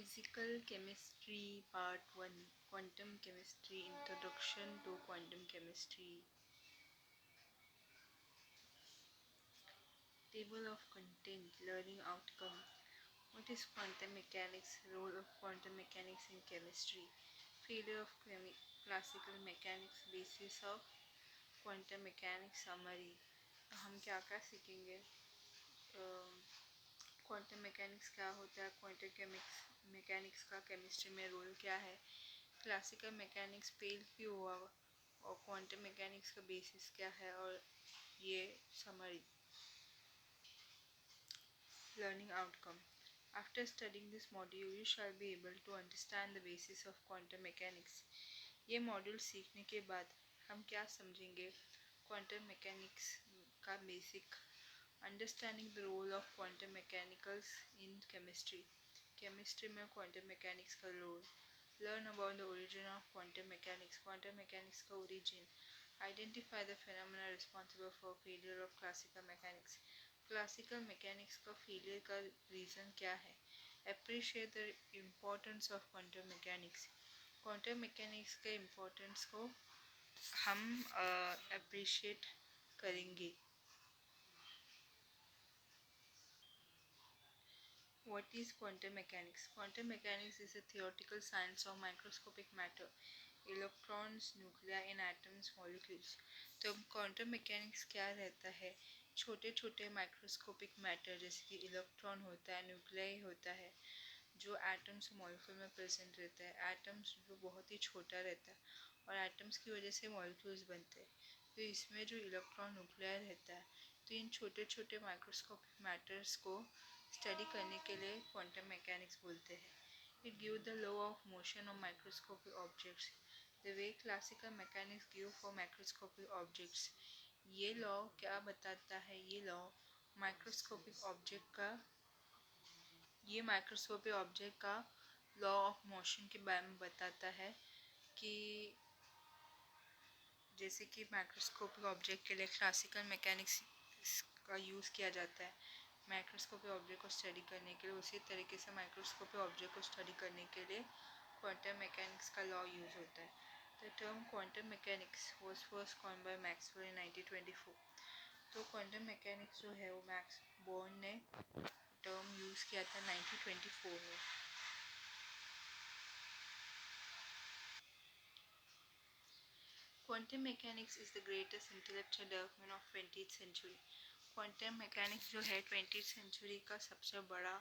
Physical Chemistry Part 1, Quantum Chemistry, Introduction to Quantum Chemistry. Table of Content, Learning Outcome. What is quantum mechanics? Role of quantum mechanics in chemistry. Failure of classical mechanics. Basis of quantum mechanics. Summary. हम क्या क्या सीखेंगे? Quantum mechanics क्या होता है, quantum mechanics का chemistry में role क्या है, क्लासिकल मैकेनिक्स फेल क्यों हुआ और क्वांटम मैकेनिक्स का बेसिस क्या है, और ये summary. Learning outcome. After studying this module you shall be able to understand the basis of quantum mechanics. ये मॉड्यूल सीखने के बाद हम क्या समझेंगे? क्वांटम मैकेनिक्स का basic. Understanding the role of quantum mechanicals in chemistry. Chemistry में quantum mechanics का role. Learn about the origin of quantum mechanics. Quantum mechanics का origin. Identify the phenomena responsible for failure of classical mechanics. Classical mechanics का failure का reason क्या है? Appreciate the importance of quantum mechanics. Quantum mechanics के importance को हम appreciate करेंगे. What is quantum mechanics? Quantum mechanics is a theoretical science of microscopic matter, electrons, nuclei and atoms, molecules. तो quantum mechanics क्या रहता है? छोटे छोटे माइक्रोस्कोपिक मैटर जैसे कि इलेक्ट्रॉन होता है, न्यूक्लियाई होता है, जो एटम्स मॉलिक्यूल में प्रेजेंट रहता है. एटम्स जो बहुत ही छोटा रहता है और एटम्स की वजह से मॉलिक्यूल्स बनते हैं. तो इसमें जो इलेक्ट्रॉन न्यूक्लियर रहता है, तो इन छोटे छोटे माइक्रोस्कोपिक मैटर्स को स्टडी करने के लिए क्वांटम मैकेनिक्स बोलते हैं. It give the law of motion of microscopic objects. The way classical mechanics give for microscopic objects. ये लॉ क्या बताता है? ये लॉ माइक्रोस्कोपिक ऑब्जेक्ट का माइक्रोस्कोपिक ऑब्जेक्ट का लॉ ऑफ मोशन के बारे में बताता है कि जैसे कि माइक्रोस्कोपिक ऑब्जेक्ट के लिए क्लासिकल मैकेनिक्स का यूज़ किया जाता है माइक्रोस्कोपिक ऑब्जेक्ट को स्टडी करने के लिए, उसी तरीके से माइक्रोस्कोपिक ऑब्जेक्ट को स्टडी करने के लिए क्वांटम मैकेनिक्स का लॉ यूज़ होता है. The term quantum mechanics was first coined by Maxwell in 1924. तो क्वांटम मैकेनिक्स जो है वो मैक्स बोर्न ने टर्म यूज़ किया था 1924 में. Quantum mechanics is the greatest intellectual development of 20th century. Quantum mechanics जो है 20th century का सबसे बड़ा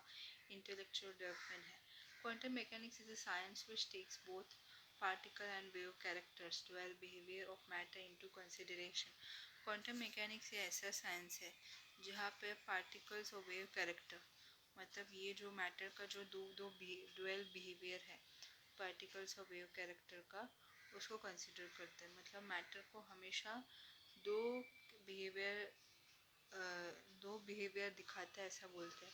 इंटेलेक्चुअल डेवलपमेंट है. Quantum mechanics is a science which takes both particle and wave characters dual behaviour of matter into consideration. Quantum mechanics ये ऐसा science है जहाँ पे पार्टिकल्स और वेव कैरेक्टर, मतलब ये जो मैटर का जो दो दो डुअल बिहेवियर है पार्टिकल्स और वेव कैरेक्टर का, उसको कंसिडर करते हैं. मतलब मैटर को हमेशा दो बिहेवियर दिखाता है, ऐसा बोलते हैं.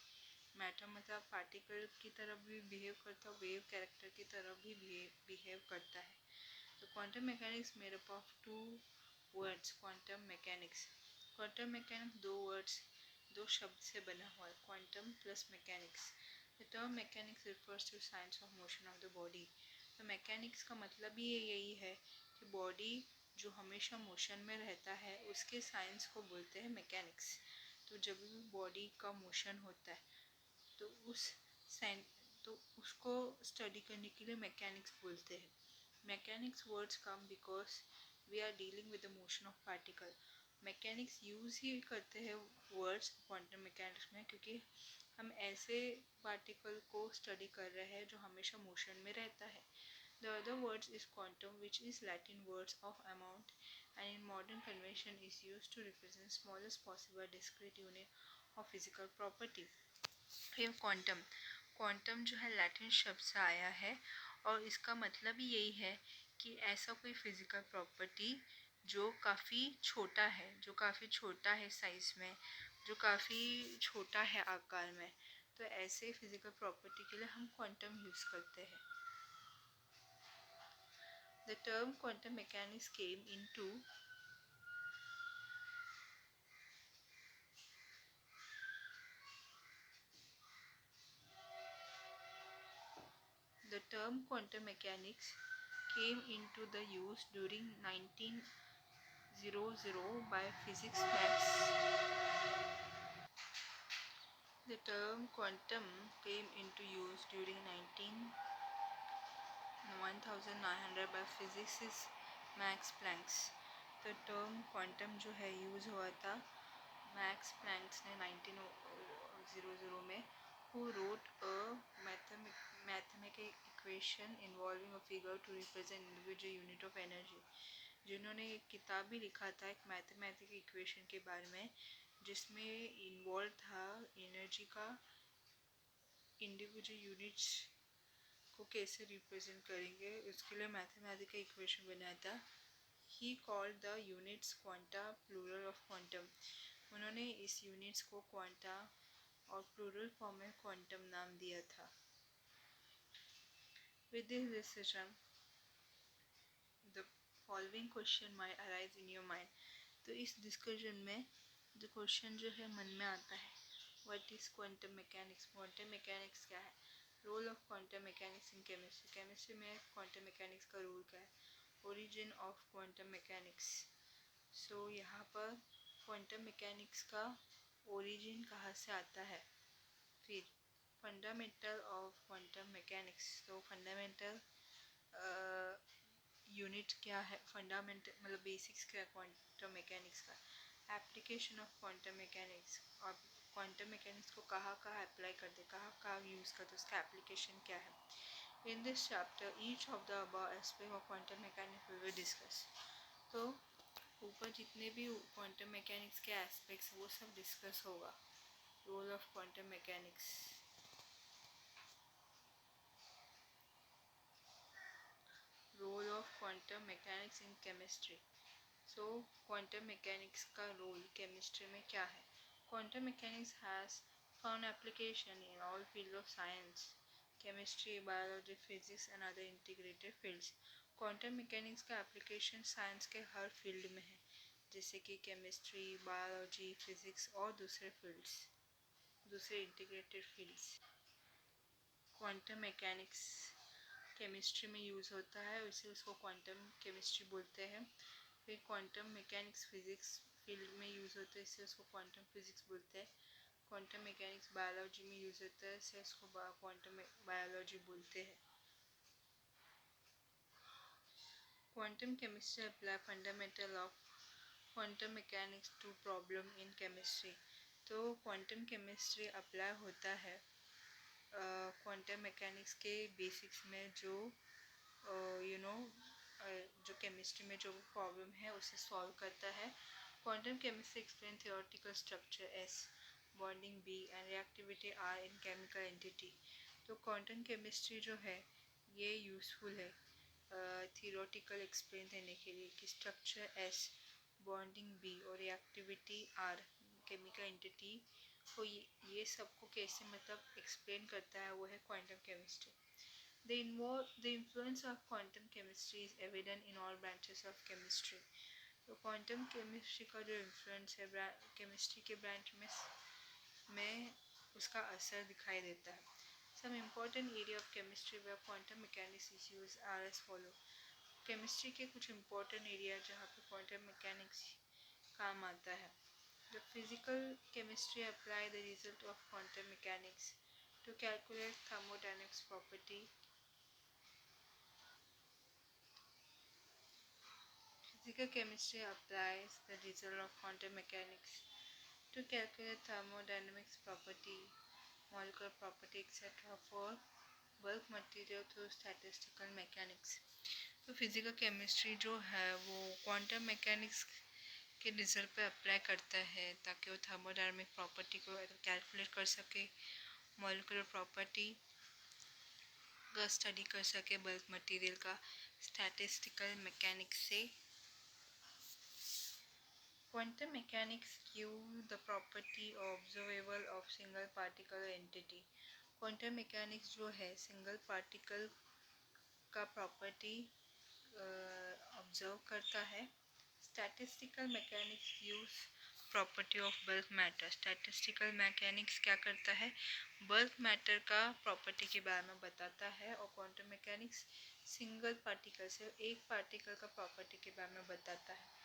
मैटर मतलब पार्टिकल की तरफ भी बिहेव करता है, वेव कैरेक्टर की तरफ भी बिहेव करता है. तो quantum mechanics made up of two words. Quantum mechanics दो शब्द से बना हुआ है, quantum plus mechanics. The term mechanics refers to science of motion of the body. तो मैकेनिक्स का मतलब ही यही है कि बॉडी जो हमेशा मोशन में रहता है उसके साइंस को बोलते हैं मैकेनिक्स. तो जब भी बॉडी का मोशन होता है तो तो उसको स्टडी करने के लिए मैकेनिक्स बोलते हैं. Mechanics words come because we are dealing with the motion of particle. Mechanics use ही करते हैं वर्ड्स क्वांटम मैकेनिक्स में क्योंकि हम ऐसे पार्टिकल को स्टडी कर रहे हैं जो हमेशा मोशन में रहता है. The other words is quantum, which is Latin words of amount and in modern convention is used to represent smallest possible discrete unit of physical property. फिर क्वांटम जो है लैटिन शब्द से आया है और इसका मतलब ही यही है कि ऐसा कोई फिजिकल प्रॉपर्टी जो काफ़ी छोटा है साइज में, जो काफ़ी छोटा है आकार में, तो ऐसे फिजिकल प्रॉपर्टी के लिए हम क्वांटम यूज़ करते हैं. The term quantum mechanics came into The term quantum mechanics came into the use during 1900 by physics max. The term quantum came into use during 1900 by physicist Max Planck. The term quantum जो है use हुआ था max planks ने 1900 में, who wrote a mathematical equation involving a figure to represent individual unit of energy, जिन्होंने एक किताब भी लिखा था एक मैथमेटिकल इक्वेशन के बारे में जिसमें इन्वॉल्व था एनर्जी का इंडिविजुअल यूनिट्स को कैसे रिप्रेजेंट करेंगे, उसके लिए मैथमेटिकल इक्वेशन बनाया था. He called the units quanta plural of quantum. उन्होंने इस यूनिट्स को क्वांटा और प्लूरल फॉर्म में क्वांटम नाम दिया था. With this discussion the following question might arise in your mind. तो इस डिस्कशन में जो क्वेश्चन जो है मन में आता है, what is quantum mechanics, quantum mechanics क्या है, role of quantum mechanics in chemistry, chemistry में क्वांटम मैकेनिक्स का रोल क्या है, origin of quantum mechanics. So यहाँ पर क्वांटम मैकेनिक्स का ओरिजिन कहाँ से आता है, फिर फंडामेंटल ऑफ क्वांटम मैकेनिक्स. तो फंडामेंटल यूनिट क्या है, फंडामेंटल मतलब बेसिक्स क्या है क्वांटम मैकेनिक्स का, एप्लीकेशन ऑफ क्वांटम मैकेनिक्स, और क्वांटम मैकेनिक्स को कहाँ कहाँ अप्लाई करते, कहाँ कहाँ यूज़ करते, उसका एप्लीकेशन क्या है. In this chapter each of the above aspect of quantum mechanics will be discuss. तो ऊपर जितने भी क्वांटम मैकेनिक्स के एस्पेक्ट्स वो सब डिस्कस होगा. Role of quantum mechanics. Role of quantum mechanics in chemistry. So quantum mechanics का role chemistry में क्या है. Quantum mechanics has found application in all field of science, chemistry, biology, physics and other integrated fields. Quantum mechanics का application science के हर field में है, जैसे कि केमिस्ट्री, बायोलॉजी, फिजिक्स और दूसरे integrated fields. Quantum mechanics chemistry में यूज़ होता है, इसे उसको क्वांटम केमिस्ट्री बोलते हैं. फिर क्वांटम मैकेनिक्स फिजिक्स फील्ड में यूज़ होता है, इसे उसको क्वांटम फिजिक्स बोलते हैं. क्वांटम मैकेनिक्स बायोलॉजी में यूज़ होता है, इसे उसको क्वांटम बायोलॉजी बोलते हैं. Quantum chemistry apply fundamental of quantum mechanics to problem in chemistry. तो क्वांटम केमिस्ट्री अप्लाई होता है क्वांटम मैकेनिक्स के बेसिक्स में, जो जो केमिस्ट्री में जो प्रॉब्लम है उसे सॉल्व करता है. Quantum chemistry explain theoretical structure S, bonding B and reactivity R in chemical entity. तो क्वांटम केमिस्ट्री जो है ये यूज़फुल है थियोरेटिकल एक्सप्लेन देने के लिए कि स्ट्रक्चर एस, बॉन्डिंग बी और रिएक्टिविटी आर केमिकल एंटिटी को ये सबको कैसे मतलब एक्सप्लेन करता है, वो है quantum chemistry. The influence of quantum chemistry is evident in all branches of chemistry. तो क्वांटम केमिस्ट्री का जो इन्फ्लुएंस है केमिस्ट्री के ब्रांच में उसका असर दिखाई देता है. Some important area of chemistry where quantum mechanics is used are as follow. Chemistry के कुछ important एरिया जहाँ पे क्वांटम मैकेनिक्स काम आता है. The physical chemistry apply the result of quantum mechanics to calculate thermodynamics property. Physical chemistry applies the result of quantum mechanics to calculate thermodynamics property, molecular property, etc. for bulk material through statistical mechanics. तो physical chemistry जो है वो quantum mechanics के result पे apply करता है ताकि वो थर्मोडायनामिक प्रॉपर्टी को कैलकुलेट कर सके, मॉलिक्यूलर प्रॉपर्टी का स्टडी कर सके, बल्क मटेरियल का स्टैटिस्टिकल मैकेनिक्स से. Quantum mechanics give the property observable of single particle entity. Quantum mechanics जो है single particle का प्रॉपर्टी ऑब्जर्व करता है. Statistical mechanics use property of bulk matter. Statistical mechanics क्या करता है, बल्क मैटर का प्रॉपर्टी के बारे में बताता है, और क्वांटम मैकेनिक्स सिंगल पार्टिकल से एक पार्टिकल का प्रॉपर्टी के बारे में बताता है।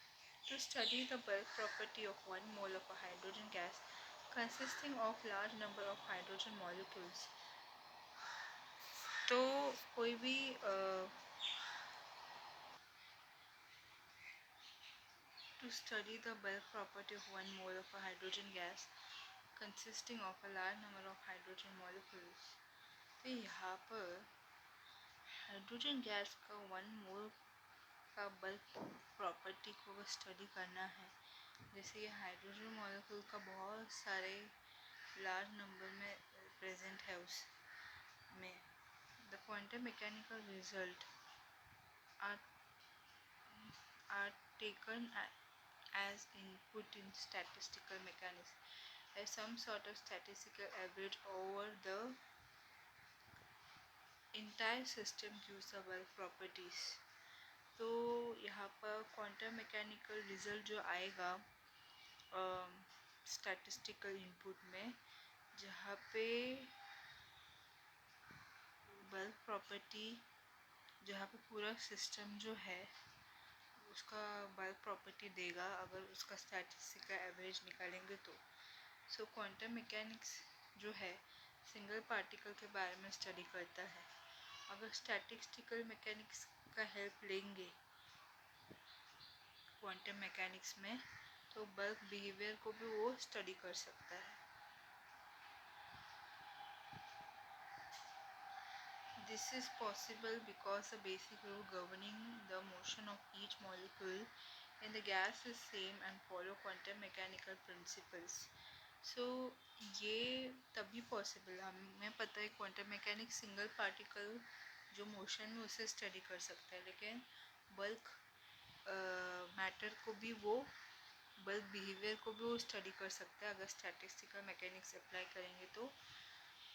To study the bulk property of one mole of a hydrogen gas consisting of large number of hydrogen molecules, तो कोई भी to study the bulk property of one mole of a hydrogen gas consisting of a large number of hydrogen molecules, तो यहाँ पर hydrogen gas का one mole का bulk property को study करना है। जैसे ये हाइड्रोजन मॉलिक्यूल का बहुत सारे लार्ज नंबर में प्रेजेंट है उसमें। The quantum mechanical result are taken as input in statistical mechanics as some sort of statistical average over the entire system gives the bulk properties। तो यहाँ पर क्वांटम मैकेनिकल रिजल्ट जो आएगा statistical input में, जहाँ पे बल्क प्रॉपर्टी, जहाँ पे पूरा सिस्टम जो है उसका बल्क प्रॉपर्टी देगा अगर उसका स्टैटिस्टिकल एवरेज निकालेंगे तो। सो क्वांटम मैकेनिक्स जो है सिंगल पार्टिकल के बारे में स्टडी करता है। अगर स्टैटिस्टिकल मैकेनिक्स का हेल्प लेंगे क्वांटम मैकेनिक्स में, तो बल्क बिहेवियर को भी वो स्टडी कर सकता है। This is possible because the basic rule governing the motion of each molecule in the gas is same and follow quantum mechanical principles। So ये तभी पॉसिबल है, हमें पता है क्वांटम मैकेनिक्स सिंगल पार्टिकल जो मोशन में उसे स्टडी कर सकता है, लेकिन बल्क मैटर को भी वो, बल्क बिहेवियर को भी वो स्टडी कर सकता है अगर स्टैटिस्टिकल मैकेनिक्स अप्लाई करेंगे तो।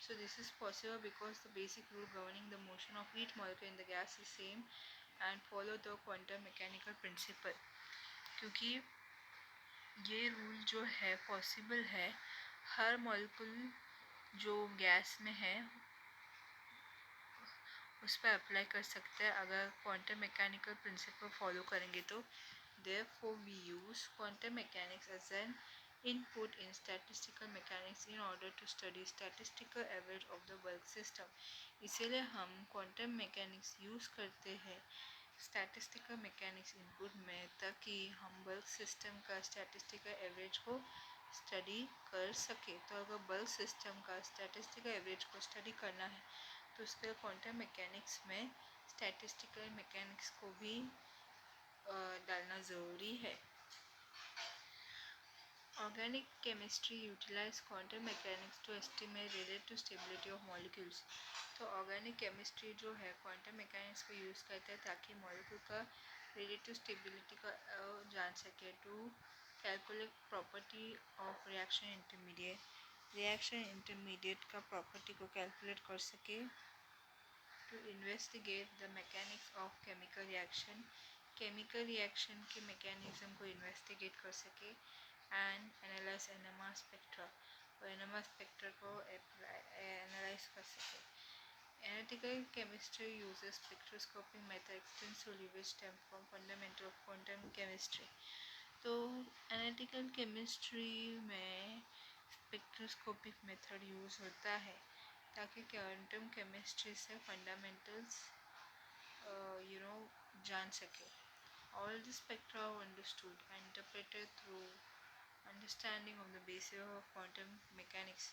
So this is possible because the basic rule governing the motion of each molecule in the gas is same and follow the quantum mechanical principle। क्योंकि ये रूल जो है पॉसिबल है, हर मॉलिक्यूल जो gas में है उस पर अप्लाई कर सकते हैं अगर क्वांटम मैकेनिकल प्रिंसिपल फॉलो करेंगे तो। Therefore we use quantum mechanics as an input in statistical mechanics in order to study statistical average of the bulk system। इसीलिए हम क्वांटम मैकेनिक्स यूज़ करते हैं स्टैटिस्टिकल मैकेनिक्स इनपुट में, ताकि हम bulk system का स्टैटिस्टिकल एवरेज को study कर सके। तो अगर बल्क सिस्टम का स्टैटिस्टिकल एवरेज को स्टडी करना है तो उसके क्वांटम मैकेनिक्स में स्टैटिस्टिकल मैकेनिक्स को भी डालना ज़रूरी है। Organic chemistry utilize quantum mechanics to estimate relative stability of molecules. तो ऑर्गेनिक केमिस्ट्री जो है क्वांटम मैकेनिक्स को यूज़ करता है ताकि मॉलिक्यूल का रिलेटिव स्टेबिलिटी का जान सके। To calculate property of reaction intermediate का प्रॉपर्टी को कैलकुलेट कर सके। To investigate the mechanics of chemical reaction के मैकेनिज्म को इन्वेस्टिगेट कर सके। एंड एनालाइज एनएमआर स्पेक्ट्रा, और एनएमआर स्पेक्ट्रा को एनालाइज कर सके। Analytical chemistry uses spectroscopic method extensively which stem from fundamental of quantum chemistry. तो एनालिटिकल केमिस्ट्री में स्पेक्ट्रोस्कोपिक मेथड यूज़ होता है ताकि क्वांटम केमिस्ट्री से फंडामेंटल्स जान सके। All the spectra are understood and interpreted through understanding of the basis of quantum mechanics।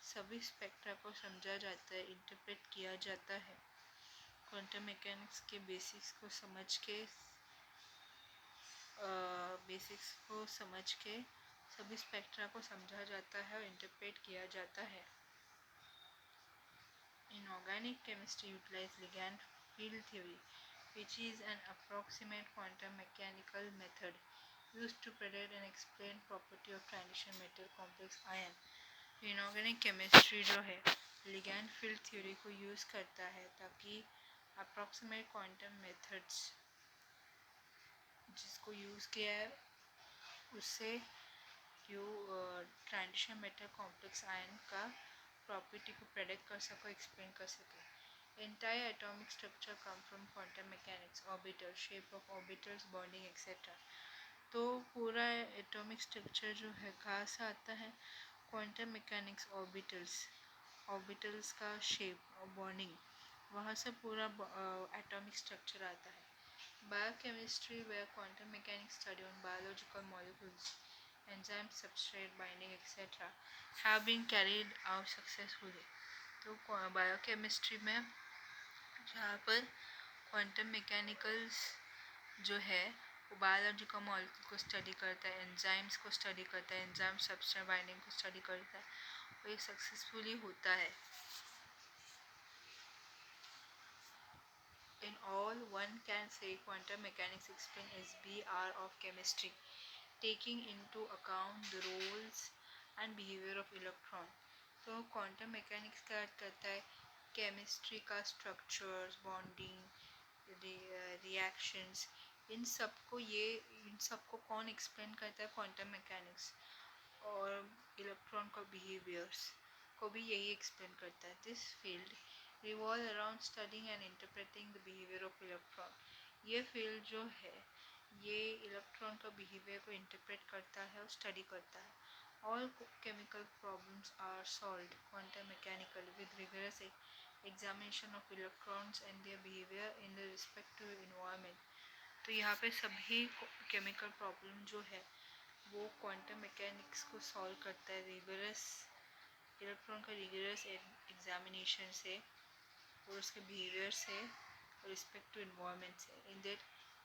सभी spectra को समझा जाता है, इंटरप्रेट किया जाता है क्वांटम मैकेनिक्स के बेसिक्स को समझ के सभी स्पेक्ट्रा को समझा जाता है और इंटरप्रेट किया जाता है। In organic chemistry utilize Ligand field theory, which is an approximate quantum mechanical method used to predict and explain property of transition metal complex ion। Inorganic chemistry जो है लिगैंड फील्ड थ्योरी को use करता है ताकि approximate quantum methods जिसको use किया है उससे you transition metal complex ion का प्रॉपर्टी को प्रेडिक्ट कर सको, एक्सप्लेन कर सके। Entire atomic structure come from quantum mechanics, orbitals, shape of orbitals, bonding etc. तो पूरा एटॉमिक स्ट्रक्चर जो है कहाँ से आता है? क्वांटम मैकेनिक्स, ऑर्बिटल्स का शेप और बॉन्डिंग, वहाँ से पूरा एटॉमिक स्ट्रक्चर आता है। Biochemistry where quantum mechanics study on biological molecules, enzyme, substrate, binding etcetera have been carried out successfully. तो बायोकेमिस्ट्री में जहाँ पर क्वांटम मैकेनिकल्स जो है वो बायोलॉजिकल मॉलिक्यूल को स्टडी करता है, एंजाइम्स को स्टडी करता है, एंजाइम सबस्ट्रेट बाइंडिंग को स्टडी करता है, और ये सक्सेसफुली होता है। In all, one can say quantum mechanics explain SBR of chemistry, taking into account the roles and behavior of electron. तो क्वांटम मैकेनिक्स क्या करता है? केमिस्ट्री का स्ट्रक्चर्स, बॉन्डिंग, रिएक्शंस, इन सबको कौन एक्सप्लेन करता है? Quantum mechanics. और इलेक्ट्रॉन का बिहेवियर्स को भी यही एक्सप्लेन करता है। This field revolve around studying and interpreting the behaviour of electron. ये फील्ड जो है ये इलेक्ट्रॉन का बिहेवियर को इंटरप्रेट करता है और स्टडी करता है। All chemical problems are solved quantum mechanical with rigorous examination of electrons and their behaviour in the respect to environment. तो यहाँ पे सभी केमिकल प्रॉब्लम जो है वो क्वांटम मैकेनिक्स को सॉल्व करता है रिगरस इलेक्ट्रॉन का रिगरस एग्जामिनेशन से और उसके बिहेवियर से और रिस्पेक्ट टू एनवायरनमेंट से। In that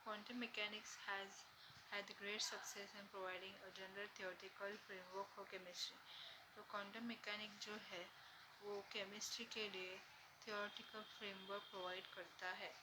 quantum mechanics has had great success in providing a general theoretical framework for chemistry। तो क्वांटम मैकेनिक जो है वो केमिस्ट्री के लिए थियोरेटिकल फ्रेमवर्क प्रोवाइड करता है।